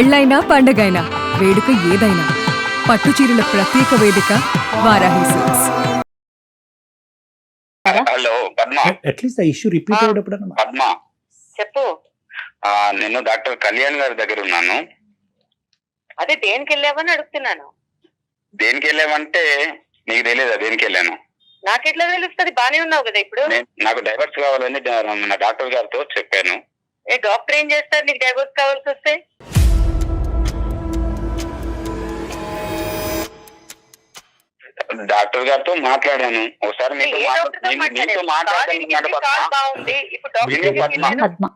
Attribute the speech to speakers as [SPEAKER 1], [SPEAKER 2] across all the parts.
[SPEAKER 1] పెళ్ళైనా పండగైనా వేడుక ఏదైనా పట్టుచీరల ప్రత్యేక వేదిక Varahi silks.
[SPEAKER 2] Hello Padma.
[SPEAKER 3] At least ఆ ఇష్యూ రిపీట్ అయ్యేటప్పుడు అన్నమాట.
[SPEAKER 2] పద్మ
[SPEAKER 4] చెప్పు.
[SPEAKER 2] నేను డాక్టర్ కళ్యాణ్ గారి దగ్గర ఉన్నాను.
[SPEAKER 4] అదే దేనికి వెళ్ళావని అడుగుతున్నాను.
[SPEAKER 2] దేనికి వెళ్ళామంటే నీకు తెలియదా దేనికి వెళ్ళాను?
[SPEAKER 4] నాకెట్లా తెలుస్తుంది? బానే ఉన్నావు కదా ఇప్పుడు.
[SPEAKER 2] నాకు డైవర్స్ కావాలని మన డాక్టర్ గారితో చెప్పాను.
[SPEAKER 4] ఏ డాక్టర్ ఏం చేస్తారు నీకు డైవర్స్ కావాల్సి వస్తే?
[SPEAKER 2] డాక్టర్ గారితో మాట్లాడాను ఒకసారి.
[SPEAKER 5] పద్మ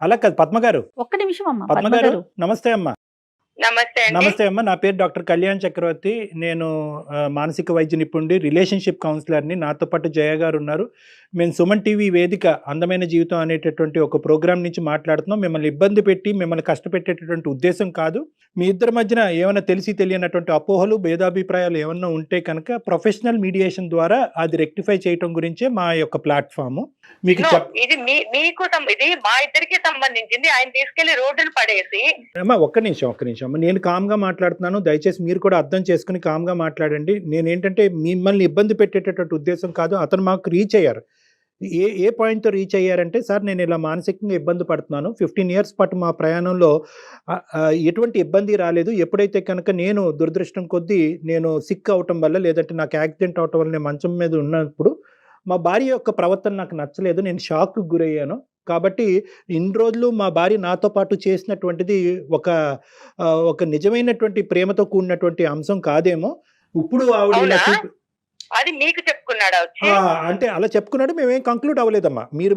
[SPEAKER 3] అలా కాదు పద్మ గారు,
[SPEAKER 5] ఒక్క నిమిషం అమ్మా.
[SPEAKER 3] పద్మ గారు నమస్తే అమ్మా.
[SPEAKER 4] నమస్తే.
[SPEAKER 3] నమస్తే అమ్మా, నా పేరు డాక్టర్ కళ్యాణ్ చక్రవర్తి. నేను మానసిక వైద్య నిపుణుడి, రిలేషన్షిప్ కౌన్సిలర్ని. నాతో పాటు జయ గారు ఉన్నారు. మేము సుమన్ టీవీ వేదిక అందమైన జీవితం అనేటటువంటి ఒక ప్రోగ్రాం నుంచి మాట్లాడుతున్నాం. మిమ్మల్ని ఇబ్బంది పెట్టి మిమ్మల్ని కష్టపెట్టేటటువంటి ఉద్దేశం కాదు. మీ ఇద్దరి మధ్యన ఏమైనా తెలిసి తెలియనటువంటి అపోహలు, భేదాభిప్రాయాలు ఏమన్నా ఉంటే కనుక ప్రొఫెషనల్ మీడియేషన్ ద్వారా అది రెక్టిఫై చేయటం గురించే మా యొక్క ప్లాట్ఫామ్. మీకు
[SPEAKER 4] ఇది మీకు ఇది మా ఇద్దరికి సంబంధించింది. ఆయన తీసుకెళ్లి రోడ్డును పడేసి.
[SPEAKER 3] అమ్మా ఒక్క నిమిషం అమ్మ, నేను కామ్గా మాట్లాడుతున్నాను. దయచేసి మీరు కూడా అర్థం చేసుకుని కామ్గా మాట్లాడండి. నేనేంటంటే మిమ్మల్ని ఇబ్బంది పెట్టేటటువంటి ఉద్దేశం కాదు. అతను మాకు రీచ్ అయ్యారు. ఏ పాయింట్తో రీచ్ అయ్యారంటే, సార్ నేను ఇలా మానసికంగా ఇబ్బంది పడుతున్నాను. 15 years పాటు మా ప్రయాణంలో ఎటువంటి ఇబ్బంది రాలేదు. ఎప్పుడైతే కనుక నేను దురదృష్టం కొద్దీ నేను సిక్ అవటం వల్ల, లేదంటే నాకు యాక్సిడెంట్ అవటం వల్ల నేను మంచం మీద ఉన్నప్పుడు మా భార్య యొక్క ప్రవర్తన నాకు నచ్చలేదు. నేను షాక్కు గురయ్యాను. కాబట్టి ఇన్ని రోజులు మా భార్య నాతో పాటు చేసినటువంటిది ఒక నిజమైనటువంటి ప్రేమతో కూడినటువంటి అంశం కాదేమో. ఇప్పుడు ఆవిడ
[SPEAKER 4] అది మీకు చెప్పుకున్నాడా?
[SPEAKER 3] అంటే అలా చెప్పుకున్నాడు. మేమేం కంక్లూడ్ అవ్వలేదమ్మా. మీరు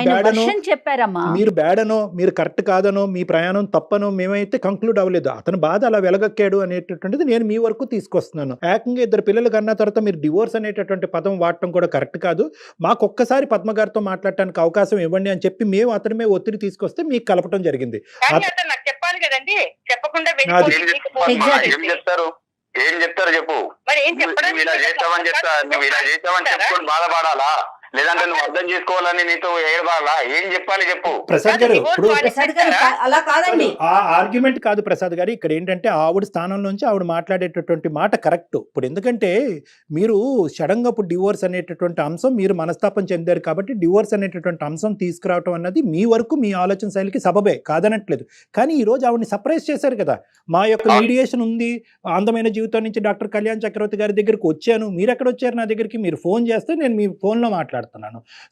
[SPEAKER 3] బ్యాడనో,
[SPEAKER 5] చెప్పారమ్మా,
[SPEAKER 3] మీరు బ్యాడనో, మీరు కరెక్ట్ కాదనో, మీ ప్రయాణం తప్పనో మేమైతే కంక్లూడ్ అవ్వలేదు. అతను బాధ అలా వెలగక్కాడు అనేటటువంటిది నేను మీ వరకు తీసుకొస్తున్నాను. ఏకంగా 2 పిల్లలు కన్నా తర్వాత మీరు డివోర్స్ అనేటటువంటి పదం వాడటం కూడా కరెక్ట్ కాదు. మాకు ఒక్కసారి పద్మ గారితో మాట్లాడటానికి అవకాశం ఇవ్వండి అని చెప్పి మేము అతని మీద ఒత్తిడి తీసుకొస్తే మీకు కలపటం జరిగింది.
[SPEAKER 4] చెప్పాలి కదండి. చెప్పకుండా
[SPEAKER 2] ఏం చెప్తారు చెప్పు.
[SPEAKER 4] మరి ఏం చెప్పడం?
[SPEAKER 2] నువ్వు ఇలా చేస్తావని చెప్పుకొని బాధపడాలా, లేదంటే నువ్వు అర్థం చేసుకోవాలని నీతో ఏడవాలా? ఏం చెప్పాలి చెప్పు.
[SPEAKER 3] ప్రసాద్ గారు, ఇప్పుడు
[SPEAKER 5] అలా కాదండి.
[SPEAKER 3] ఆ ఆర్గ్యుమెంట్ కాదు ప్రసాద్ గారు. ఇక్కడ ఏంటంటే ఆవిడ స్థానంలోంచి ఆవిడ మాట్లాడేటటువంటి మాట కరెక్ట్. ఇప్పుడు ఎందుకంటే మీరు సడన్ గా ఇప్పుడు డివోర్స్ అనేటటువంటి అంశం, మీరు మనస్తాపం చెందారు కాబట్టి డివోర్స్ అనేటటువంటి అంశం తీసుకురావటం అన్నది మీ వరకు మీ ఆలోచన శైలికి సబబే, కాదనట్లేదు. కానీ ఈ రోజు ఆవిడని సర్ప్రైజ్ చేశారు కదా. మా యొక్క మీడియేషన్ ఉంది, అందమైన జీవితం నుంచి డాక్టర్ కళ్యాణ్ చక్రవర్తి గారి దగ్గరికి వచ్చాను. మీరు ఎక్కడ వచ్చారు నా దగ్గరికి? మీరు ఫోన్ చేస్తే నేను మీ ఫోన్లో మాట్లాడుతున్నాను.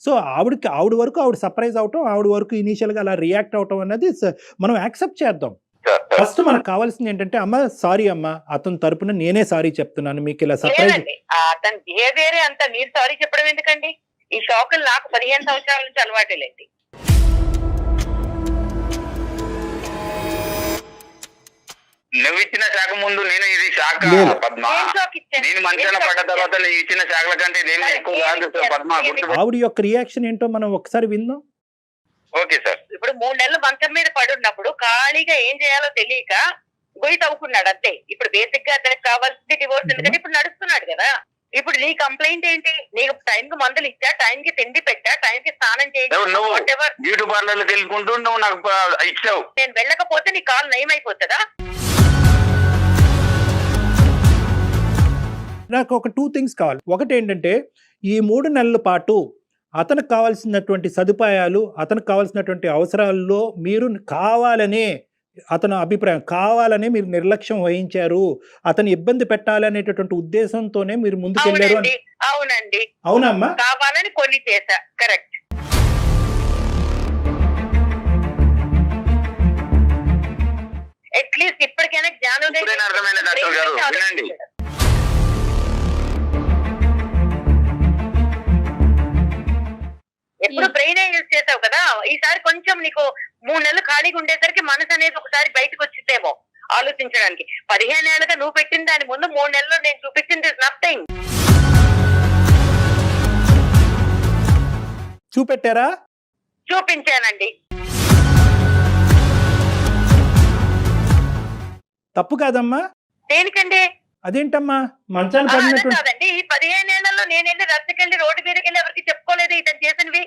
[SPEAKER 3] సో ఆవిడ వరకు ఆవిడ సర్ప్రైజ్ అవటం, ఆవిడ వరకు ఇనీషియల్ గా అలా రియాక్ట్ అవటం అన్నది మనం యాక్సెప్ట్ చేద్దాం. ఫస్ట్ మనకు కావాల్సింది ఏంటంటే, అమ్మ సారీ అమ్మ, అతని తరపున నేనే సారీ చెప్తున్నాను. మీకు ఇలా సర్ప్రైజ్.
[SPEAKER 4] అతని బిహేవియర్ అంతా మీరు సారీ చెప్పడం ఎందుకండి? ఈ షాకులు నాకు 15 సంవత్సరాల నుంచి అలవాటేలేండి.
[SPEAKER 2] నువ్వు ఇచ్చిన శాఖ ముందు నేను ఇది శాఖ పద్మ. నేను మంచాన పడ్డ తర్వాత నువ్వు ఇచ్చిన శాఖల కంటే నేను ఎక్కువ కాదు పద్మ.
[SPEAKER 3] ఆవిడ యొక్క రియాక్షన్ ఏంటో మనం ఒకసారి విందాం.
[SPEAKER 2] Okay sir.
[SPEAKER 4] ఇప్పుడు 3 నెలలు మంచం మీద పడున్నప్పుడు ఖాళీగా ఏం చేయాలో తెలియక గొయ్యి తవ్వుకున్నాడు అంతే. ఇప్పుడు బేసిక్ గా అతనికి కావాల్సింది డివోర్స్. ఎందుకంటే ఇప్పుడు నడుస్తున్నాడు కదా. ఇప్పుడు నీ కంప్లైంట్ ఏంటి? నీకు టైం కి మందులు ఇచ్చా, టైం కి తిండి పెట్టా, టైం కి స్నానం చేయించు,
[SPEAKER 2] బ్యూటీ పార్లర్ లో తెలుసుకుంటూ నువ్వు నాకు ఇచ్చావు.
[SPEAKER 4] నేను వెళ్ళకపోతే నీ కాలు నయమైపోతుందా?
[SPEAKER 3] నాకు ఒక 2 things కావాలి. ఒకటి ఏంటంటే, ఈ 3 నెలల పాటు అతనికి కావాల్సినటువంటి సదుపాయాలు, అతనికి కావాల్సినటువంటి అవసరాల్లో మీరు కావాలనే, అతని అభిప్రాయం కావాలనే మీరు నిర్లక్ష్యం వహించారు. అతను ఇబ్బంది పెట్టాలనేటటువంటి ఉద్దేశంతోనే మీరు ముందుకెళ్ళారు.
[SPEAKER 4] అవునండి.
[SPEAKER 3] అవునమ్మా,
[SPEAKER 4] కావాలని కొన్ని చేశా. కరెక్ట్. అట్లీస్ట్ ఇప్పటికైనా జ్ఞానం
[SPEAKER 2] అర్థమైన డాక్టర్ గారు వినండి.
[SPEAKER 4] ఎప్పుడు బ్రెయిన్ యూజ్ చేసావు కదా. ఈసారి కొంచెం నీకు 3 నెలలు ఖాళీగా ఉండేసరికి మనసు అనేది ఒకసారి బయటకు వచ్చిందేమో ఆలోచించడానికి. 15 ఏళ్ళుగా నువ్వు పెట్టిన దాని ముందు 3 నెలల్లో నేను చూపించింది నథింగ్.
[SPEAKER 3] చూపెట్టారా?
[SPEAKER 4] చూపించానండి.
[SPEAKER 3] తప్పు కాదమ్మా.
[SPEAKER 4] దేనికండి?
[SPEAKER 3] అదేంటమ్మా మంచాన్ని పడినట్టు
[SPEAKER 4] కాదండి. ఈ 15 ఏళ్లలో నేను వెళ్ళి రద్దకెళ్ళి రోడ్డు మీదకి వెళ్ళి ఎవరికి చెప్పుకోలేదు ఇతను చేసినవి.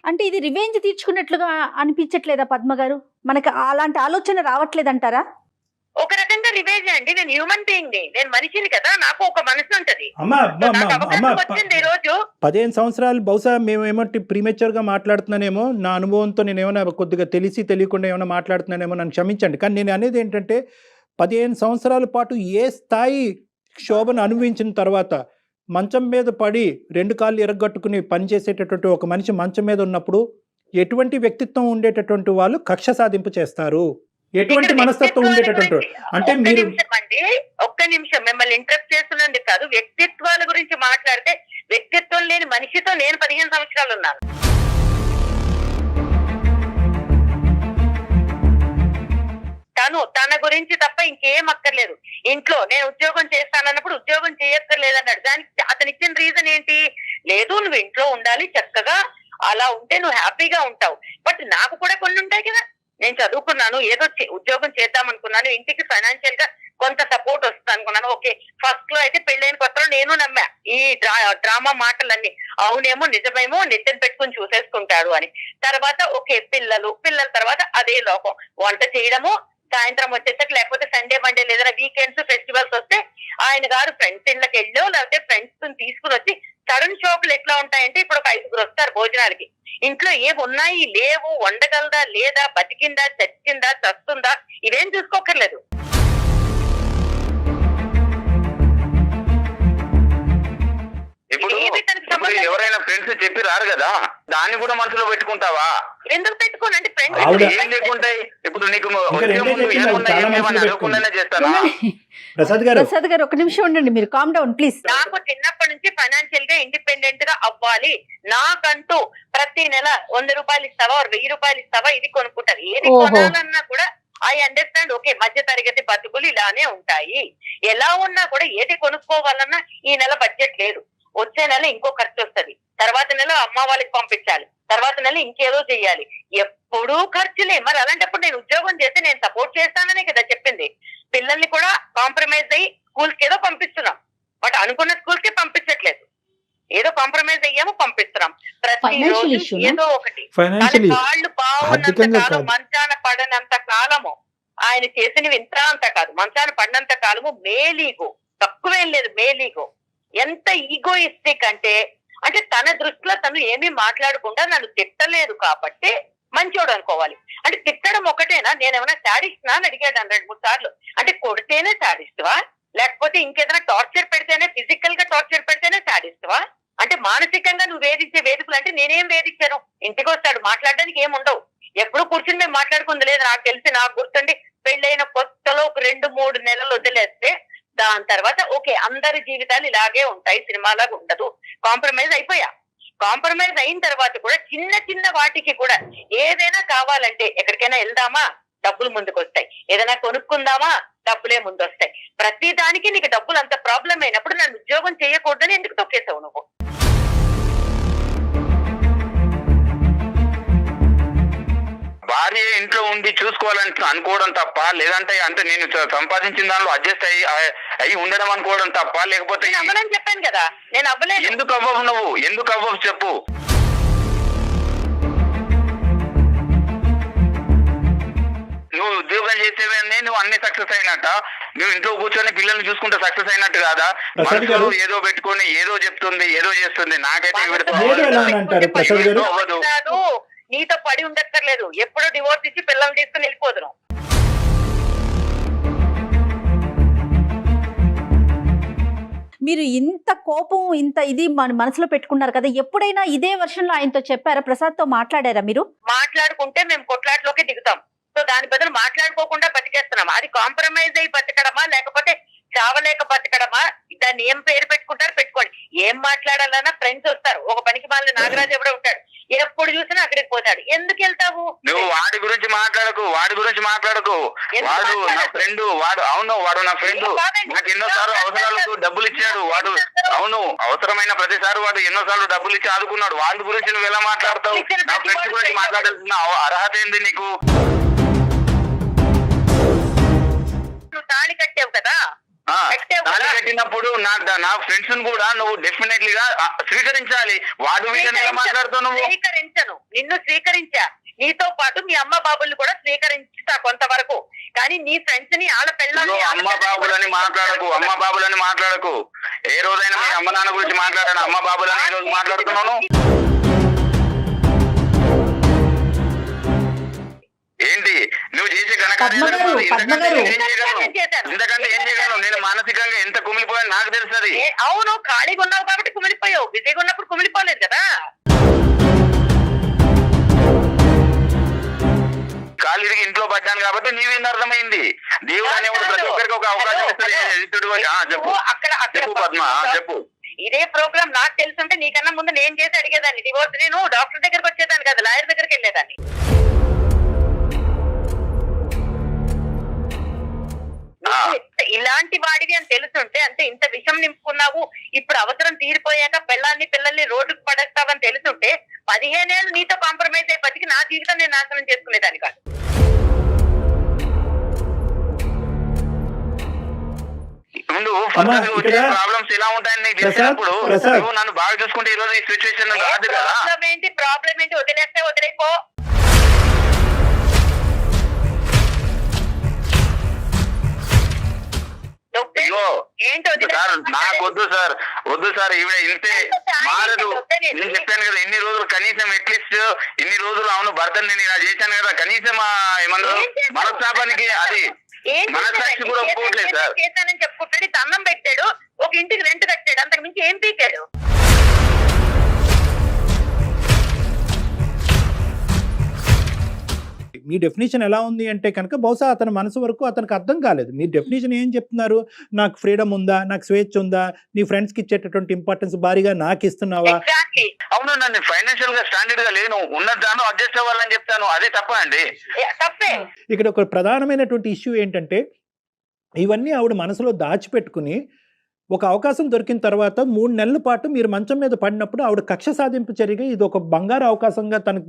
[SPEAKER 5] అంటే ఇది రివెంజ్ తీర్చుకున్నట్లుగా అనిపించట్లేదా పద్మ గారు? మనకి అలాంటి ఆలోచన రావట్లేదంటారా?
[SPEAKER 4] ఒక రకంగా రివేజ్ అండి. నేను హ్యూమన్ బీయింగ్ ని, నేను మనిషిని కదా, నాకు ఒక మనసు ఉంటది.
[SPEAKER 3] అమ్మా
[SPEAKER 4] నాకు అవకాశం వచ్చింది ఈ రోజు.
[SPEAKER 3] 15 సంవత్సరాలు బహుశా మేమేమో ప్రీమెచ్యూర్ గా మాట్లాడుతున్నానేమో, నా అనుభవంతో నేను ఏమైనా కొద్దిగా తెలియకుండా ఏమైనా మాట్లాడుతున్నానేమో, నన్ను క్షమించండి. కానీ నేను అనేది ఏంటంటే 15 సంవత్సరాల పాటు ఏ స్థాయి క్షోభను అనుభవించిన తర్వాత మంచం మీద పడి 2 కాళ్ళు ఎరగొట్టుకుని పనిచేసేటటువంటి ఒక మనిషి మంచం మీద ఉన్నప్పుడు ఎటువంటి వ్యక్తిత్వం ఉండేటటువంటి వాళ్ళు కక్ష సాధింపు చేస్తారు? ఎటువంటి మనస్తత్వం ఉండేటటువంటి అంటే మీరు
[SPEAKER 4] ఒక్క నిమిషం మిమ్మల్ని ఇంటరప్ట్ చేస్తున్నందుకు కాదు, వ్యక్తిత్వాల గురించి మాట్లాడితే వ్యక్తిత్వం లేని మనిషితో నేను 15 సంవత్సరాలు ఉన్నాను. తన గురించి తప్ప ఇంకేం అక్కర్లేదు. ఇంట్లో నేను ఉద్యోగం చేస్తానన్నప్పుడు ఉద్యోగం చేయక్కర్లేదన్నాడు. దానికి అతను ఇచ్చిన రీజన్ ఏంటి? లేదు, నువ్వు ఇంట్లో ఉండాలి చక్కగా, అలా ఉంటే నువ్వు హ్యాపీగా ఉంటావు. బట్ నాకు కూడా కొన్ని ఉంటాయి కదా. నేను చదువుకున్నాను, ఏదో ఉద్యోగం చేద్దాం అనుకున్నాను, ఇంటికి ఫైనాన్షియల్ గా కొంత సపోర్ట్ వస్తుంది అనుకున్నాను. ఓకే, ఫస్ట్ లో అయితే పెళ్ళైన కొత్తలో నేను నమ్మా ఈ డ్రామా మాటలన్నీ. అవునేమో నిజమేమో నెత్తిన పెట్టుకుని చూసేసుకుంటాడు అని. తర్వాత ఓకే, పిల్లల తర్వాత అదే లోకం, వంట చేయడము, సాయంత్రం వచ్చేసరికి లేకపోతే సండే మండే లేదా వీకెండ్స్ ఫెస్టివల్స్ వస్తే ఆయన గారు ఫ్రెండ్స్ ఇళ్ళకి వెళ్ళో లేకపోతే ఫ్రెండ్స్ తీసుకుని వచ్చి సడన్ షాపులు ఎట్లా ఉంటాయంటే ఇప్పుడు ఒక 5గురు వస్తారు భోజనాలకి. ఇంట్లో ఏమి ఉన్నాయి లేవు, వండగలదా లేదా, బతికిందా చచ్చిందా చస్తుందా, ఇవేం చూసుకోకర్లేదు.
[SPEAKER 2] ఇప్పుడు ఎవరైనా ఫ్రెండ్స్ చెప్పి రారు కదా, దాన్ని కూడా మనసులో పెట్టుకుంటావా?
[SPEAKER 4] ఎందుకు పెట్టుకోనండి? ఫ్రెండ్స్
[SPEAKER 2] ఏం లేకుంటాయి. ఇప్పుడు నీకు అనుకుండానే చేస్తాను.
[SPEAKER 3] ప్రసాద్ గారు
[SPEAKER 5] ఒక నిమిషం ఉండండి, మీరు కామ్ డౌన్ ప్లీజ్.
[SPEAKER 4] నాకు చిన్నప్పటి నుంచి ఫైనాన్షియల్ గా ఇండిపెండెంట్ గా అవ్వాలి, నాకంటూ ప్రతి నెల 100 రూపాయలు ఇస్తావా 1000 రూపాయలు ఇస్తావా ఇది కొనుక్కుంటారు. ఏది కొనాలన్నా కూడా ఐ అండర్స్టాండ్. ఓకే, మధ్య తరగతి బతుకులు ఇలానే ఉంటాయి. ఎలా ఉన్నా కూడా ఏది కొనుక్కోవాలన్నా ఈ నెల బడ్జెట్ లేదు, వచ్చే నెల ఇంకో ఖర్చు వస్తుంది, తర్వాత నెల అమ్మ వాళ్ళకి పంపించాలి, తర్వాత నెల ఇంకేదో చెయ్యాలి, ఎప్పుడూ ఖర్చులే. మరి అలాంటప్పుడు నేను ఉద్యోగం చేస్తే నేను సపోర్ట్ చేస్తాననే కదా చెప్పింది. పిల్లల్ని కూడా కాంప్రమైజ్ అయ్యి స్కూల్కి ఏదో పంపిస్తున్నాం, బట్ అనుకున్న స్కూల్ కి పంపించట్లేదు, ఏదో కాంప్రమైజ్ అయ్యాము పంపిస్తున్నాం. ప్రతిరోజు ఏదో ఒకటి. కాళ్ళు బాగున్నంత కాలం, మంచాన పడనంత కాలము ఆయన చేసినవి ఇంత అంత కాదు, మంచాన పడినంత కాలము మేలీగో, తక్కువేం లేదు మేలీగో. ఎంత ఈగోయిస్టిక్ అంటే తన దృష్టిలో తను ఏమీ మాట్లాడకుండా నన్ను తిట్టలేదు కాబట్టి మంచోడు అనుకోవాలి. అంటే తిట్టడం ఒకటేనా? నేనేమైనా శాడిస్ట్నా అని అడిగాడు 2-3 సార్లు. అంటే కొడితేనే శాడిస్ట్వా, లేకపోతే ఇంకేదైనా టార్చర్ పెడితేనే, ఫిజికల్ గా టార్చర్ పెడితేనే శాడిస్ట్వా? అంటే మానసికంగా నువ్వు వేధించే వేదికలు అంటే నేనేం వేధించాను? ఇంటికి వస్తాడు, మాట్లాడడానికి ఏముండవు, ఎప్పుడు కూర్చుని మేము మాట్లాడుకుంది లేదు. నాకు తెలిసి, నాకు గుర్తుండి పెళ్ళైన కొత్తలో ఒక 2-3 నెలలు వదిలేస్తే దాని తర్వాత ఓకే అందరి జీవితాలు ఇలాగే ఉంటాయి, సినిమాలాగా ఉండదు, కాంప్రమైజ్ అయిపోయా. కాంప్రమైజ్ అయిన తర్వాత కూడా చిన్న చిన్న వాటికి కూడా ఏదైనా కావాలంటే ఎక్కడికైనా వెళ్దామా డబ్బులు ముందుకు వస్తాయి, ఏదైనా కొనుక్కుందామా డబ్బులే ముందు వస్తాయి. ప్రతి దానికి నీకు డబ్బులు అంత ప్రాబ్లం అయినప్పుడు నన్ను ఉద్యోగం చేయకూడదని ఎందుకు తొక్కేసావు నువ్వు?
[SPEAKER 2] భార్య ఇంట్లో ఉండి చూసుకోవాలని అనుకోవడం తప్ప, లేదంటే నేను సంపాదించిన దానిలో అడ్జస్ట్ అయ్యి ఉండడం అనుకోవడం తప్ప, లేకపోతే
[SPEAKER 4] అవ్వనని చెప్పాను కదా, నేను అవ్వలేదు.
[SPEAKER 2] ఎందుకు అవ్వవు నువ్వు? ఎందుకు అవ్వవు చెప్పు. నువ్వు ఉద్యోగం చేసేవన్నీ నువ్వు అన్ని సక్సెస్ అయినట్ట, నువ్వు ఇంట్లో కూర్చొని పిల్లల్ని చూసుకుంటే సక్సెస్ అయినట్టు కాదా? మనసులో ఏదో పెట్టుకొని ఏదో చెప్తుంది, ఏదో చేస్తుంది. నాకైతే అవ్వదు.
[SPEAKER 4] నీతో పడి ఉండక్కర్లేదు, ఎప్పుడో డివోర్స్ ఇచ్చి పిల్లల్ని తీసుకుని వెళ్ళిపోదును.
[SPEAKER 5] మీరు ఇంత కోపం, ఇంత ఇది మన మనసులో పెట్టుకున్నారు కదా, ఎప్పుడైనా ఇదే వర్షన్లో ఆయనతో చెప్పారా? ప్రసాద్ తో మాట్లాడారా మీరు?
[SPEAKER 4] మాట్లాడుకుంటే మేము కొట్లాట్లోకి దిగుతాం. సో దాని బదులు మాట్లాడుకోకుండా బతికేస్తున్నాం. అది కాంప్రమైజ్ అయ్యి బతకడమా లేకపోతే చావలేక బతకడమా? దాన్ని ఏం పేరు పెట్టుకుంటారు పెట్టుకోండి. ఏం మాట్లాడాలన్నా ఫ్రెండ్స్ వస్తారు. ఒక పనికి మాలిన నాగరాజు ఎవడో ఉంటాడు, ఎప్పుడు చూసినా అక్కడికి పోతాడు. ఎందుకు వెళ్తావు
[SPEAKER 2] నువ్వు? వాడి గురించి మాట్లాడకు, వాడు నా ఫ్రెండ్, వాడు నా ఫ్రెండ్. నాకు ఎన్నోసార్లు అవసరాలకు డబ్బులు ఇచ్చాడు వాడు. అవును, అవసరమైన ప్రతిసారి వాడు ఎన్నోసార్లు డబ్బులు ఇచ్చి ఆదుకున్నాడు. వాళ్ళ గురించి నువ్వు ఎలా మాట్లాడతావు? నా ఫ్రెండ్స్ గురించి మాట్లాడాల్సిన అర్హత ఏంది నీకు?
[SPEAKER 4] నువ్వు తాళి కట్టావు కదా, కట్టావు
[SPEAKER 2] తాళి
[SPEAKER 4] కదా.
[SPEAKER 2] కట్టినప్పుడు నా ఫ్రెండ్స్ కూడా నువ్వు డెఫినెట్లీ గా స్వీకరించాలి. వాడు వీళ్ళని ఎలా మాట్లాడుతావు నువ్వు?
[SPEAKER 4] స్వీకరించను, నిన్ను స్వీకరించా, నీతో పాటు మీ అమ్మ బాబుల్ని కూడా స్వీకరించుతా కొంతవరకు. కానీ నీ ఫ్రెండ్స్ ని ఆళ్ళ పిల్లల్ని
[SPEAKER 2] అమ్మ బాబులని మాట్లాడకు, అమ్మ బాబులని మాట్లాడకు. ఏ రోజైనా మీ అమ్మ నాన్న గురించి మాట్లాడాను, అమ్మ బాబులని ఈ రోజు మాట్లాడుతున్నాను. ఏంటి నువ్వు చేసే
[SPEAKER 5] పద్మగారు, పద్మగారు.
[SPEAKER 2] ఇంతకంటే ఏం చేయగలను? నేను మానసికంగా ఎంత కుమిలిపోయాను నాకు తెలుస్తుంది.
[SPEAKER 4] అవును, ఖాళీగా ఉన్నావు కాబట్టి కుమిలిపోయావు, బిజీగా ఉన్నప్పుడు కుమిలిపోలేదు కదా.
[SPEAKER 2] కాలు తిరిగి ఇంట్లో పడ్డాను కాబట్టి నీవేంది అర్థమైంది. దేవుడు అనేవాడు ప్రతి ఒక్కరికి ఒక అవకాశం ఇస్తుంది. చెప్పు
[SPEAKER 4] అక్కడ
[SPEAKER 2] చెప్పు పద్మ, చెప్పు.
[SPEAKER 4] ఇదే ప్రోగ్రామ్ నాకు తెలుసుంటే నీకన్నా ముందు నేను చేసి అడిగేదాన్ని డివోర్స్. నేను డాక్టర్ దగ్గరికి వచ్చేదాన్ని కదా, లాయర్ దగ్గరికి వెళ్ళేదాన్ని. ఇలాంటి వాడివి అని తెలుసుంటే, అంటే ఇంత విషం నింపుకున్నావు, ఇప్పుడు అవసరం తీరిపోయాక పిల్లల్ని రోడ్డుకు పడేస్తావని తెలుసుంటే 15 ఏళ్ళు నీతో కాంప్రమైజ్ అయ్యి బతికి నా జీవితం నేను నాశనం చేసుకునేదాన్ని కాదు.
[SPEAKER 2] ముందు
[SPEAKER 3] ఇక్కడ
[SPEAKER 2] ప్రాబ్లమ్స్ ఎలా ఉంటాయని నీకు
[SPEAKER 3] ప్రసాద్,
[SPEAKER 2] తెలిసినప్పుడు
[SPEAKER 3] ప్రసాద్.
[SPEAKER 2] నువ్వు నన్ను బాగా చూసుకుంటే ఈ రోజు ఈ సిచ్యువేషన్ రాదు కదా.
[SPEAKER 4] ప్రాబ్లం ఏంటి వదిలేస్తే వదిలేపో. ఏంటి
[SPEAKER 2] సార్ నాకు వద్దు సార్, వద్దు సార్. ఈవిడ ఇంతే మారదు. నేను చెప్పాను కదా ఇన్ని రోజులు, కనీసం అట్లీస్ట్ ఇన్ని రోజులు అవును భర్తని నేను ఇలా చేశాను కదా, కనీసం ఏమన్నారు మనస్తాపానికి అది మనసాక్షి కూడా ఒప్పుకోవట్లేదు సార్.
[SPEAKER 4] చేశానని చెప్పుకుంటాడు, దండం పెట్టాడు, ఒక ఇంటికి రెంట్ కట్టాడు, అంతకు మించి ఏం పీకాడు?
[SPEAKER 3] మీ డెఫినేషన్ ఎలా ఉంది అంటే కనుక బహుశా అతని మనసు వరకు అతనికి అర్థం కాలేదు. మీ డెఫినేషన్ ఏం చెప్తున్నారు? నాకు ఫ్రీడమ్ ఉందా, నాకు స్వేచ్ఛ ఉందా, నీ ఫ్రెండ్స్కి ఇచ్చేటటువంటి ఇంపార్టెన్స్ భారీగా నాకు ఇస్తున్నావా?
[SPEAKER 2] అవును, నన్ను ఫైనాన్షియల్ గా స్టాండర్డ్ గా లేను, ఉన్న దాన్ని అడ్జస్ట్ అవ్వాలని చెప్తాను. అదే తప్ప అండి?
[SPEAKER 4] తప్పే.
[SPEAKER 3] ఇక్కడ ఒక ప్రధానమైనటువంటి ఇష్యూ ఏంటంటే ఇవన్నీ ఆవిడ మనసులో దాచిపెట్టుకుని ఒక అవకాశం దొరికిన తర్వాత 3 నెలల పాటు మీరు మంచం మీద పడినప్పుడు ఆవిడ కక్ష సాధింపు చర్యగా ఇది ఒక బంగారు అవకాశంగా తనకు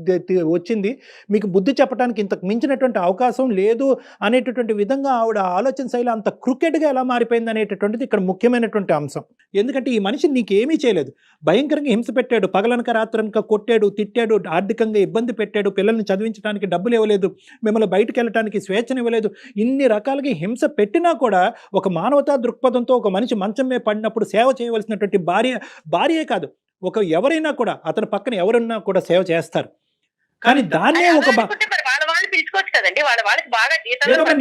[SPEAKER 3] వచ్చింది, మీకు బుద్ధి చెప్పడానికి ఇంతకు మించినటువంటి అవకాశం లేదు అనేటటువంటి విధంగా ఆవిడ ఆలోచన శైలి అంత క్రికెట్గా ఎలా మారిపోయింది అనేటటువంటిది ఇక్కడ ముఖ్యమైనటువంటి అంశం. ఎందుకంటే ఈ మనిషి నీకేమీ చేయలేదు, భయంకరంగా హింస పెట్టాడు, పగలనక రాత్రనక కొట్టాడు, తిట్టాడు, ఆర్థికంగా ఇబ్బంది పెట్టాడు, పిల్లల్ని చదివించడానికి డబ్బులు ఇవ్వలేదు, మిమ్మల్ని బయటకు వెళ్ళడానికి స్వేచ్ఛను ఇవ్వలేదు, ఇన్ని రకాలుగా హింస పెట్టినా కూడా ఒక మానవతా దృక్పథంతో ఒక మనిషి మంచం మీద పడినప్పుడు సేవ చేయవలసినటువంటి భార్యే కాదు, ఒక ఎవరైనా కూడా అతని పక్కన ఎవరున్నా కూడా సేవ చేస్తారు. కానీ దాన్నే ఒక
[SPEAKER 4] వాళ్ళు పిలుచుకోవచ్చు కదండి, వాళ్ళకి బాగా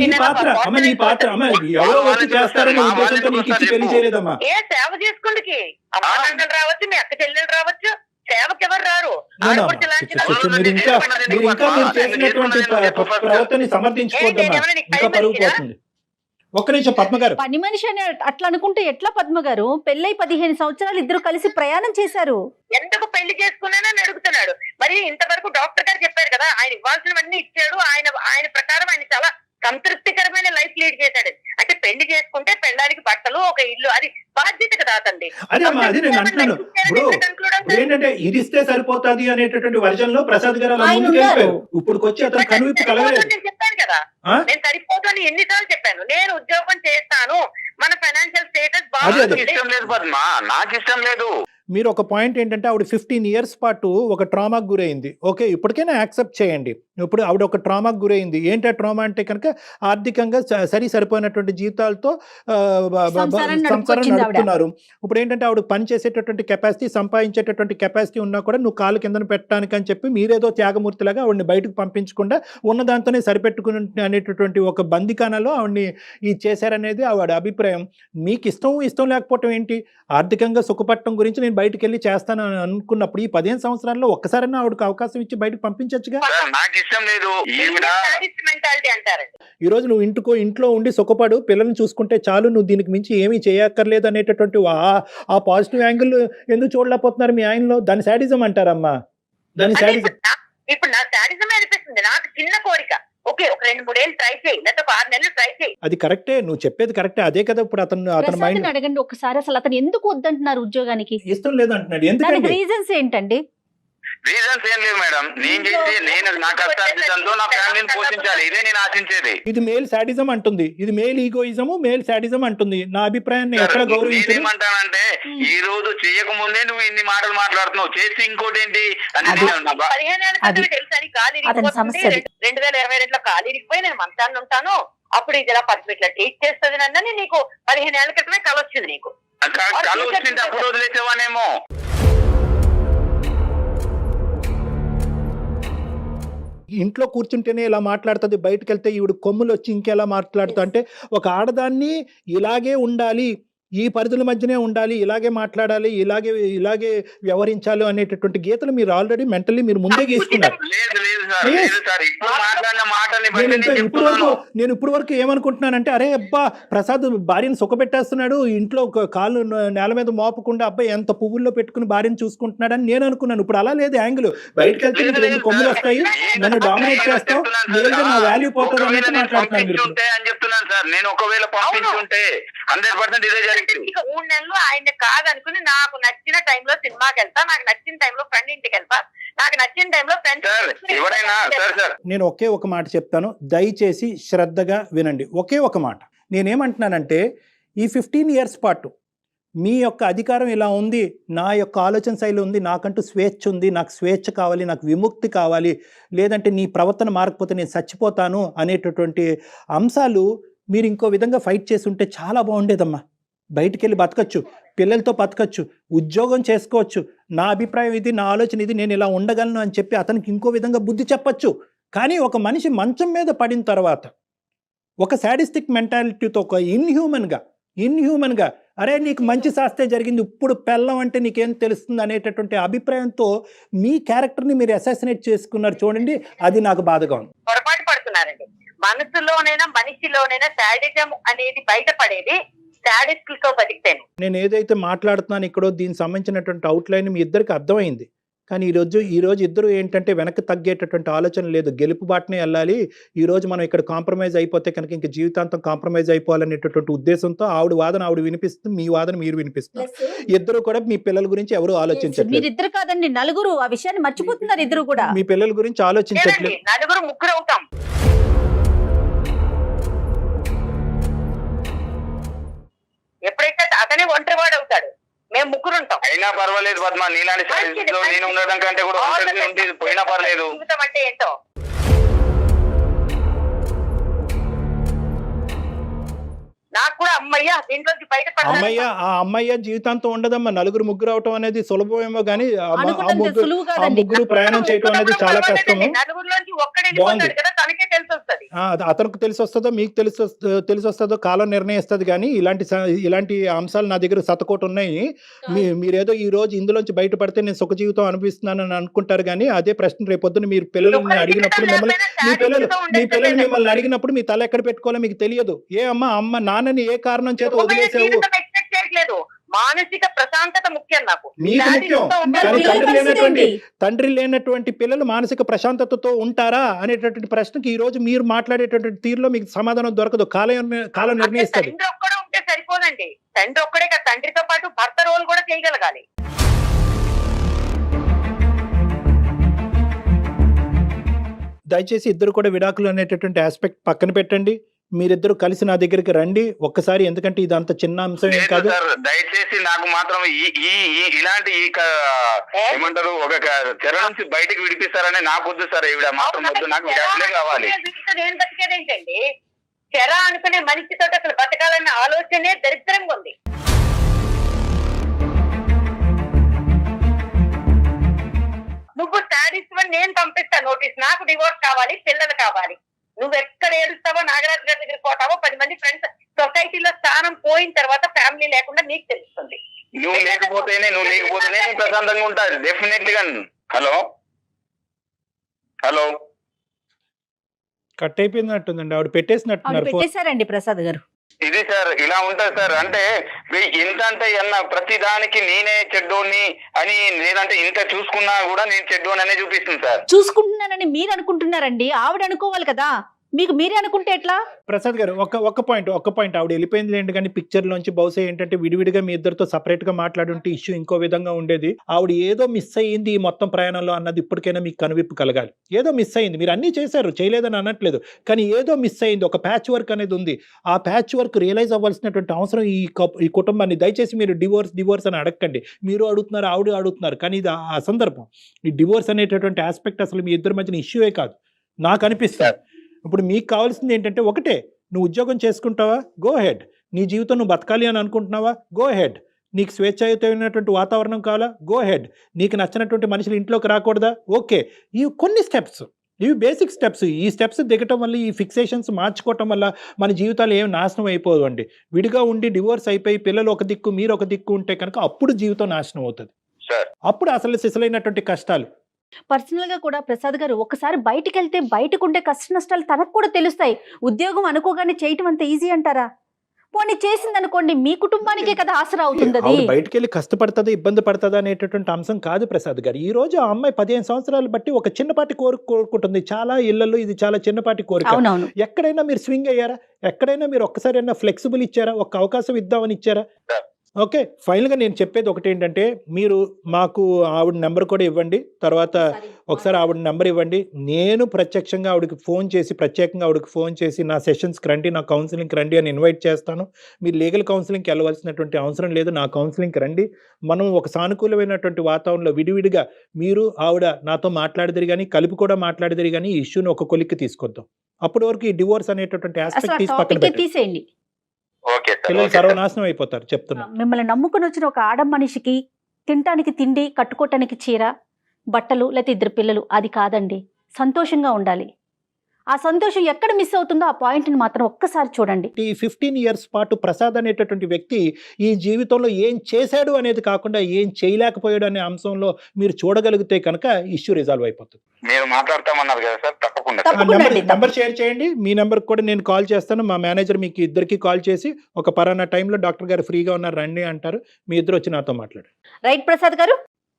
[SPEAKER 3] నీ పాత్ర అమ్మ, నీ పాత్ర అమ్మ, ఎవరో వచ్చి చేస్తారని ఉద్దేశంతో నీకు ఇచ్చి పెళ్లి చేయలేదమ్మా.
[SPEAKER 4] ఏ సేవ చేసుకుందుకి అమ్మ రావచ్చు, మీ అక్క చెల్లెలు రావచ్చు, సేవకి ఎవరు రారు.
[SPEAKER 3] మీరు చేసినటువంటి ప్రవర్తన సమర్థించుకోవద్దమ్మా, ఇంకా పరుగు పోతుంది. ఒక్క నిమిషం పద్మగారు.
[SPEAKER 5] పని మనిషి అని అట్లా అనుకుంటే ఎట్లా పద్మగారు? పెళ్ళై 15 సంవత్సరాలు ఇద్దరు కలిసి ప్రయాణం చేశారు.
[SPEAKER 4] ఎందుకు పెళ్లి చేసుకున్నానని అడుగుతున్నాడు. మరి ఇంతవరకు డాక్టర్ గారు చెప్పారు కదా, ఆయన ఇవ్వాల్సినవన్నీ ఇచ్చాడు, ఆయన ప్రకారం ఆయన చాలా సంతృప్తికరమైన లైఫ్ లీడ్ చేశాడు. అంటే పెళ్లి చేసుకుంటే పెళ్ళడానికి బట్టలు, ఒక ఇల్లు, అది బాధ్యత కదా అతండి.
[SPEAKER 3] అదే నేను అంటున్నాను. ఏంటంటే ఇది ఇస్తే సరిపోతుంది అనేటటువంటి వర్జన్ లో ప్రసాద్ గారు అలా ముందుకు వెళ్ళిపోయారు. ఇప్పుడు వచ్చి అతను కనువిప్పు కలగలేదు.
[SPEAKER 4] నేను చెప్పాను కదా, నేను సరిపోతాను ఎన్నిసార్లు చెప్పాను. నేను ఉద్యోగం చేస్తాను, మన ఫైనాన్షియల్ స్టేటస్ బాగా
[SPEAKER 2] ఇష్టం లేదు పద్మ, నాకు ఇష్టం లేదు.
[SPEAKER 3] మీరు ఒక పాయింట్ ఏంటంటే ఆవిడ 15 years పాటు ఒక ట్రామాకు గురైంది. ఓకే, ఇప్పటికైనా యాక్సెప్ట్ చేయండి. ఇప్పుడు ఆవిడ ఒక ట్రామాకు గురైంది. ఏంటి ఆ ట్రామా అంటే కనుక ఆర్థికంగా సరిపోయినటువంటి జీవితాలతో సంసారం నడుపుతున్నారు. ఇప్పుడు ఏంటంటే ఆవిడ పని చేసేటటువంటి కెపాసిటీ, సంపాదించేటటువంటి కెపాసిటీ ఉన్నా కూడా నువ్వు కాలు కిందన పెట్టడానికి అని చెప్పి మీరేదో త్యాగమూర్తిలాగా ఆవిడని బయటకు పంపించకుండా ఉన్న దాంతోనే సరిపెట్టుకుని అనేటటువంటి ఒక బందికానలో ఆవిడని ఇది చేశారనేది ఆవిడ అభిప్రాయం. మీకు ఇష్టం లేకపోవటం ఏంటి? ఆర్థికంగా సుఖపట్టడం గురించి నేను బయటకు వెళ్ళి చేస్తాను అనుకున్నప్పుడు ఈ 15 సంవత్సరాల్లో ఒక్కసారైనా ఆవిడకి అవకాశం ఇచ్చి బయటకు పంపించచ్చుగా.
[SPEAKER 2] నాకు ఇష్టం లేదు.
[SPEAKER 3] ఈ రోజు నువ్వు ఇంట్లో ఉండి సుఖపడు, పిల్లల్ని చూసుకుంటే చాలు, నువ్వు దీనికి మించి ఏమీ చేయక్కర్లేదు అనేటటువంటి ఆ పాజిటివ్ యాంగిల్ ఎందుకు చూడలేకపోతున్నారు మీ ఆయనలో? దాని శాడిజం అంటారమ్మా, దాని శాడిజం.
[SPEAKER 4] ఇప్పుడు నా శాడిజం అనిపిస్తుంది. నాకు చిన్న కోరిక, ఓకే ఒక 2-3 ఏళ్ళు ట్రై చేయి, లేదా 6 నెలలు ట్రై చేయి.
[SPEAKER 3] అది కరెక్టే, నువ్వు చెప్పేది కరెక్టే. అదే కదా ఇప్పుడు అతని మైండ్.
[SPEAKER 5] అడగండి ఒకసారి, అసలు అతను ఎందుకు వద్దంటున్నారు ఉద్యోగానికి?
[SPEAKER 3] ఇష్టం లేదు అంటున్నాడు. ఎందుకంటే
[SPEAKER 5] రీజన్స్ ఏంటండి?
[SPEAKER 2] రీజన్స్ ఏం లేవు మేడం. నేను నా కష్టార్జితంతో నా ఫ్యామిలీని పోషించాలి, ఇదే నేను ఆశించేది.
[SPEAKER 3] ఇది మేల్ సాడిజం అంటుంది, ఇది మేల్ ఈగోయిజము, మేల్ సాడిజం అంటుంది. నా అభిప్రాయాన్ని ఎక్కడ గౌరవించదు.
[SPEAKER 2] నేనేమంటానంటే ఈ రోజు చేయక ముందే నువ్వు ఇన్ని మాటలు మాట్లాడుతున్నావు, చేసి ఇంకోటి ఏంటి అని
[SPEAKER 4] 15 ఏళ్ళ క్రితమే తెలుసని గాలి ఇరిగిపోతుంది. 2022లో గాలి ఇరిగిపోయి నేను మంచాన్ని ఉంటాను, అప్పుడు ఇది ఇలా ఇట్లా ట్రీట్ చేస్తుంది నన్నని నీకు 15 ఏళ్ల క్రితమే కల వచ్చింది. నీకు
[SPEAKER 2] కళ్ళు వచ్చింది, అప్పుడు వదిలేసేవానేమో.
[SPEAKER 3] ఇంట్లో కూర్చుంటేనే ఇలా మాట్లాడుతుంది, బయటకు వెళ్తే ఈవిడ కొమ్ములు వచ్చి ఇంకెలా మాట్లాడుతా అంటే ఒక ఆడదాన్ని ఇలాగే ఉండాలి, ఈ పరిధుల మధ్యనే ఉండాలి, ఇలాగే మాట్లాడాలి, ఇలాగే వ్యవహరించాలి అనేటటువంటి గీతలు మీరు ఆల్రెడీ మెంటల్లీ మీరు ముందే గీసుకున్నారు. నేను ఇప్పుడు వరకు ఏమనుకుంటున్నానంటే అరే అబ్బా ప్రసాద్ భార్యను సుఖపెట్టేస్తున్నాడు, ఇంట్లో కాళ్ళు నేల మీద మోపకుండా అబ్బాయి ఎంత పువ్వుల్లో పెట్టుకుని భార్యను చూసుకుంటున్నాడు అని నేను అనుకున్నాను. ఇప్పుడు అలా లేదు యాంగిల్. బయటకు వెళ్తే నీకు 2 కొమ్ములు వస్తాయి, నన్ను డామినేట్ చేస్తావు, లేదా నా వాల్యూ పోతుంది అన్నట్టు మాట్లాడుతున్నాను.
[SPEAKER 2] నేను ఒకవేళ పంపించుంటే 100% ఇదే జరిగింది.
[SPEAKER 4] 3 నెలలు ఆయన కాదనుకుని నాకు నచ్చిన టైంలో సినిమాకి వెళ్తా, నాకు నచ్చిన టైంలో ఫ్రెండ్ ఇంటికి వెళ్తా, నాకు నచ్చిన టైంలో ఫ్రెండ్స్.
[SPEAKER 3] నేను ఒకే ఒక మాట చెప్తాను, దయచేసి శ్రద్ధగా వినండి. ఒకే ఒక మాట నేనేమంటున్నానంటే ఈ 15 ఇయర్స్ పాటు మీ యొక్క అధికారం ఇలా ఉంది, నా యొక్క ఆలోచన శైలి ఉంది, నాకంటూ స్వేచ్ఛ ఉంది, నాకు స్వేచ్ఛ కావాలి, నాకు విముక్తి కావాలి, లేదంటే నీ ప్రవర్తన మారకపోతే నేను చచ్చిపోతాను అనేటటువంటి అంశాలు మీరు ఇంకో విధంగా ఫైట్ చేసి ఉంటే చాలా బాగుండేదమ్మా. బయటికి వెళ్ళి బతకచ్చు, పిల్లలతో బతకచ్చు, ఉద్యోగం చేసుకోవచ్చు, నా అభిప్రాయం ఇది, నా ఆలోచన ఇది, నేను ఇలా ఉండగలను అని చెప్పి అతనికి ఇంకో విధంగా బుద్ధి చెప్పచ్చు. కానీ ఒక మనిషి మంచం మీద పడిన తర్వాత ఒక శాడిస్టిక్ మెంటాలిటీతో ఒక ఇన్హ్యూమన్గా అరే నీకు మంచి శాస్తే జరిగింది, ఇప్పుడు పెళ్ళం అంటే నీకేం తెలుస్తుంది అనేటటువంటి అభిప్రాయంతో మీ క్యారెక్టర్ని మీరు అసాసినేట్ చేసుకున్నారు చూడండి, అది నాకు బాధగా ఉంది.
[SPEAKER 4] పొరపాటు పడుతున్నారండి. మనసులోనైనా మనిషిలోనైనా శాడిజం అనేది బయటపడేది శాడిస్టులతో బతికితేనే.
[SPEAKER 3] నేను ఏదైతే మాట్లాడుతున్నాను ఇక్కడ దీనికి సంబంధించినటువంటి అవుట్లైన్ మీ ఇద్దరికి అర్థమైంది. కానీ ఈరోజు ఇద్దరు ఏంటంటే వెనక్కి తగ్గేటటువంటి ఆలోచన లేదు, గెలుపు బాటనే వెళ్ళాలి. ఈరోజు మనం ఇక్కడ కాంప్రమైజ్ అయిపోతే కనుక ఇంక జీవితాంతం కాంప్రమైజ్ అయిపోవాలనేటటువంటి ఉద్దేశంతో ఆవిడ వాదన ఆవిడ వినిపిస్తుంది, మీ వాదన మీరు వినిపిస్తున్నారు. ఇద్దరు కూడా మీ పిల్లల గురించి ఎవరు ఆలోచించట్లేదు.
[SPEAKER 5] మీరిద్దరు కాదండి, నలుగురు ఆ విషయాన్ని మర్చిపోతున్నారు. ఇద్దరు కూడా
[SPEAKER 3] మీ పిల్లల గురించి ఆలోచించట్లేదు.
[SPEAKER 4] నలుగురు ముగ్గురు అవుతాం. ఎప్పుడైతే అతనే ఒంటరివాడు అవుతాడు, మేము ముగ్గురు ఉంటాం.
[SPEAKER 2] అయినా పర్వాలేదు పద్మ, నీలాంటి నేను ఉండడం కంటే కూడా పోయినా పర్లేదు.
[SPEAKER 4] జీవితం అంటే ఏంటో నాకు కూడా అమ్మయ్య దీంట్లోంచి
[SPEAKER 3] అమ్మయ్య ఆ అమ్మయ్య జీవితాంతం ఉండదమ్మా. నలుగురు ముగ్గురు అవటం అనేది సులభమేమో కానీ ఆ ముగ్గురు ప్రయాణం చేయటం అనేది చాలా కష్టము.
[SPEAKER 4] నలుగురులోంచి ఒక్కడే వెళ్ళిపోతాడు కదా, తనకే తెలిసి వస్తుంది.
[SPEAKER 3] అతనికి తెలిసి వస్తుందో మీకు తెలిసి వస్తుందో కాలం నిర్ణయిస్తుంది. కానీ ఇలాంటి అంశాలు నా దగ్గర శతకోటి ఉన్నాయి. మీరేదో ఈ రోజు ఇందులోంచి బయటపడితే నేను సుఖ జీవితం అనిపిస్తున్నానని అనుకుంటారు. కానీ అదే ప్రశ్న రేపొద్దున మీరు పిల్లల్ని అడిగినప్పుడు మీ పిల్లలు మిమ్మల్ని అడిగినప్పుడు మీ తల ఎక్కడ పెట్టుకోవాలో మీకు తెలియదు. ఏ అమ్మ నాన్నని ఏ కారణం చేత వదిలేసావు?
[SPEAKER 4] మానసిక ప్రశాంతత ముఖ్యం నాకు.
[SPEAKER 3] మీకు ముఖ్యం. తండ్రి లేనటువంటి పిల్లలు మానసిక ప్రశాంతతతో ఉంటారా అనేటటువంటి ప్రశ్నకి ఈ రోజు మీరు మాట్లాడేటటువంటి తీరులో మీకు సమాధానం దొరకదు. కాలం నిర్ణయిస్తుంది.
[SPEAKER 4] తండ్రి ఒక్కడే ఉంటే సరిపోదండి. తండ్రి ఒక్కడే కదా, తండ్రితో పాటు భర్త రోల్ కూడా చేయగలగాలి.
[SPEAKER 3] దయచేసి ఇద్దరు కూడా విడాకులు అనేటటువంటి ఆస్పెక్ట్ పక్కన పెట్టండి. మీరిద్దరు కలిసి నా దగ్గరికి రండి ఒక్కసారి. ఎందుకంటే ఇది అంత చిన్న అంశం ఏం కాదు.
[SPEAKER 2] దయచేసి నాకు మాత్రం ఇలాంటి ఏమంటారు ఒక చెర నుంచి బయటకు విడిపిస్తారని నాకు వద్దు సార్. ఈవిడ మాత్రం వద్దు, నాకు విడాకులే కావాలి.
[SPEAKER 4] నేను బతికేదేంటండి, చెర అనుకునే మనిషితో అసలు బతకాలన్న ఆలోచనే దరిద్రంగా ఉంది. నువ్వు శాడిస్ట్ అని నేను పంపిస్తా నోటీస్, నాకు డివోర్స్ కావాలి, పిల్లలు కావాలి. నువ్వు ఎక్కడ ఏడుస్తావో, నాగరాజు గారి దగ్గర పోతావో, 10 మంది ఫ్రెండ్స్ సొసైటీలో స్థానం పోయిన తర్వాత ఫ్యామిలీ లేకుండా నీకు తెలుస్తుంది.
[SPEAKER 2] నువ్వు లేకపోతేనే నేను ప్రశాంతంగా ఉంటాను డెఫినెట్లీ గా. హలో
[SPEAKER 3] కట్ అయిపోయినట్టుందండి, ఆవిడ
[SPEAKER 5] పెట్టేశారండి ప్రసాద్ గారు.
[SPEAKER 2] ఇది సార్ ఇలా ఉంటుంది సార్. అంటే ఎంత అంటే ప్రతి దానికి నేనే చెడ్డోని అని, లేదంటే ఇంత చూసుకున్నా కూడా నేను చెడ్డోని అనే చూపిస్తుంది సార్.
[SPEAKER 5] చూసుకుంటున్నానని మీరు అనుకుంటున్నారండి, ఆవిడ అనుకోవాలి కదా. మీకు మీరే అనుకుంటే ఎట్లా?
[SPEAKER 3] ప్రసాద్ గారు ఒక్క పాయింట్ ఆవిడ వెళ్ళిపోయింది లేండి, కానీ పిక్చర్ లోంచి బహుశా ఏంటంటే విడివిడిగా మీ ఇద్దరితో సపరేట్ గా మాట్లాడుంటే ఇష్యూ ఇంకో విధంగా ఉండేది. ఆవిడ ఏదో మిస్ అయ్యింది ఈ మొత్తం ప్రయాణంలో అన్నది ఇప్పటికైనా మీకు కనువిప్పు కలగాలి. ఏదో మిస్ అయింది, మీరు అన్ని చేశారు, చేయలేదని అనట్లేదు, కానీ ఏదో మిస్ అయింది, ఒక ప్యాచ్ వర్క్ అనేది ఉంది. ఆ ప్యాచ్ వర్క్ రియలైజ్ అవ్వాల్సినటువంటి అవసరం ఈ కుటుంబాన్ని. దయచేసి మీరు డివోర్స్ అని అడగండి. మీరు అడుగుతున్నారు, ఆవిడ అడుగుతున్నారు, కానీ ఇది ఆ సందర్భం. ఈ డివోర్స్ అనేటటువంటి ఆస్పెక్ట్ అసలు మీ ఇద్దరి మధ్యన ఇష్యూయే కాదు నాకు అనిపిస్తుంది. ఇప్పుడు మీకు కావాల్సింది ఏంటంటే ఒకటే, నువ్వు ఉద్యోగం చేసుకుంటావా, గో హెడ్. నీ జీవితం నువ్వు బతకాలి అని అనుకుంటున్నావా, గో హెడ్. నీకు స్వేచ్ఛాయుతమైనటువంటి వాతావరణం కావాలా, గో హెడ్. నీకు నచ్చినటువంటి మనుషులు ఇంట్లోకి రాకూడదా, ఓకే. ఇవి కొన్ని స్టెప్స్, ఇవి బేసిక్ స్టెప్స్. ఈ స్టెప్స్ దిగటం వల్ల, ఈ ఫిక్సేషన్స్ మార్చుకోవటం వల్ల మన జీవితాలు ఏమి నాశనం అయిపోవండి. విడిగా ఉండి డివోర్స్ అయిపోయి పిల్లలు ఒక దిక్కు మీరు ఒక దిక్కు ఉంటే కనుక అప్పుడు జీవితం నాశనం అవుతుంది. అప్పుడు అసలు సిసలైనటువంటి కష్టాలు.
[SPEAKER 5] పర్సనల్ గా కూడా ప్రసాద్ గారు ఒకసారి బయటికి వెళ్తే బయటకు ఉండే కష్ట నష్టాలు తనకు కూడా తెలుస్తాయి. ఉద్యోగం అనుకోగానే చేయటం అంత ఈజీ అంటారా? పోనీ చేసింది అనుకోండి, మీ కుటుంబానికే కదా ఆసరా అవుతుంది. అది
[SPEAKER 3] బయటికి వెళ్ళి కష్టపడుతుంది, ఇబ్బంది పడుతుంది అనేటటువంటి అంశం కాదు ప్రసాద్ గారు. ఈ రోజు ఆ అమ్మాయి 15 సంవత్సరాలు బట్టి ఒక చిన్నపాటి కోరుకుంటుంది. చాలా ఇళ్లలో ఇది చాలా చిన్నపాటి కోరిక.
[SPEAKER 5] అవునవును.
[SPEAKER 3] ఎక్కడైనా మీరు స్వింగ్ అయ్యారా? ఎక్కడైనా మీరు ఒక్కసారైనా ఫ్లెక్సిబుల్ ఇచ్చారా? ఒక అవకాశం ఇద్దామని ఇచ్చారా? ఓకే, ఫైనల్గా నేను చెప్పేది ఒకటి ఏంటంటే, మీరు మాకు ఆవిడ నెంబర్ కూడా ఇవ్వండి, తర్వాత ఒకసారి ఆవిడ నెంబర్ ఇవ్వండి. నేను ప్రత్యక్షంగా ఆవిడకి ప్రత్యేకంగా ఆవిడకి ఫోన్ చేసి నా సెషన్స్కి రండి, నా కౌన్సిలింగ్కి రండి అని ఇన్వైట్ చేస్తాను. మీరు లీగల్ కౌన్సిలింగ్కి వెళ్ళవలసినటువంటి అవసరం లేదు, నా కౌన్సిలింగ్కి రండి. మనం ఒక సానుకూలమైనటువంటి వాతావరణంలో విడివిడిగా మీరు ఆవిడ నాతో మాట్లాడదిరి కానీ, కలిపి కూడా మాట్లాడదిరి కానీ, ఈ ఇష్యూని ఒక కొలిక్కి తీసుకొద్దాం. అప్పటి వరకు ఈ డివోర్స్ అనేటటువంటి ఆస్పెక్ట్ తీసి పక్కన పెట్టండి.
[SPEAKER 5] తీసేయండి.
[SPEAKER 3] పిల్లలు సర్వనాశనం అయిపోతారు చెప్తున్నా.
[SPEAKER 5] మిమ్మల్ని నమ్ముకుని వచ్చిన ఒక ఆడ మనిషికి తినటానికి తిండి, కట్టుకోవటానికి చీర, బట్టలు, లేకపోతే 2 పిల్లలు, అది కాదండి. సంతోషంగా ఉండాలి. ఆ సంతోషం ఎక్కడ మిస్ అవుతుందో ఆ పాయింట్ని మాత్రం ఒక్కసారి చూడండి.
[SPEAKER 3] ఈ 15 years పాటు ప్రసాద్ అనేటటువంటి వ్యక్తి ఈ జీవితంలో ఏం చేశాడు అనేది కాకుండా ఏం చేయలేకపోయాడు అనే అంశంలో మీరు చూడగలిగితే కనుక ఇష్యూ రిజాల్వ్ అయిపోతుంది.
[SPEAKER 2] మీరు మాట్లాడతామన్నారు కదా సార్, తప్పకుండా
[SPEAKER 3] నెంబర్ షేర్ చేయండి. మీ నెంబర్ కూడా నేను కాల్ చేస్తాను. మా మేనేజర్ మీకు ఇద్దరికి కాల్ చేసి ఒక పలానా టైంలో డాక్టర్ గారు ఫ్రీగా ఉన్నారు రండి అంటారు. మీ ఇద్దరు వచ్చి నాతో మాట్లాడండి.
[SPEAKER 5] Right Prasad garu.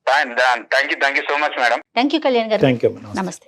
[SPEAKER 2] Thank you so much madam.
[SPEAKER 5] Thank you Kalyan garu.
[SPEAKER 3] Thank you.
[SPEAKER 5] నమస్తే.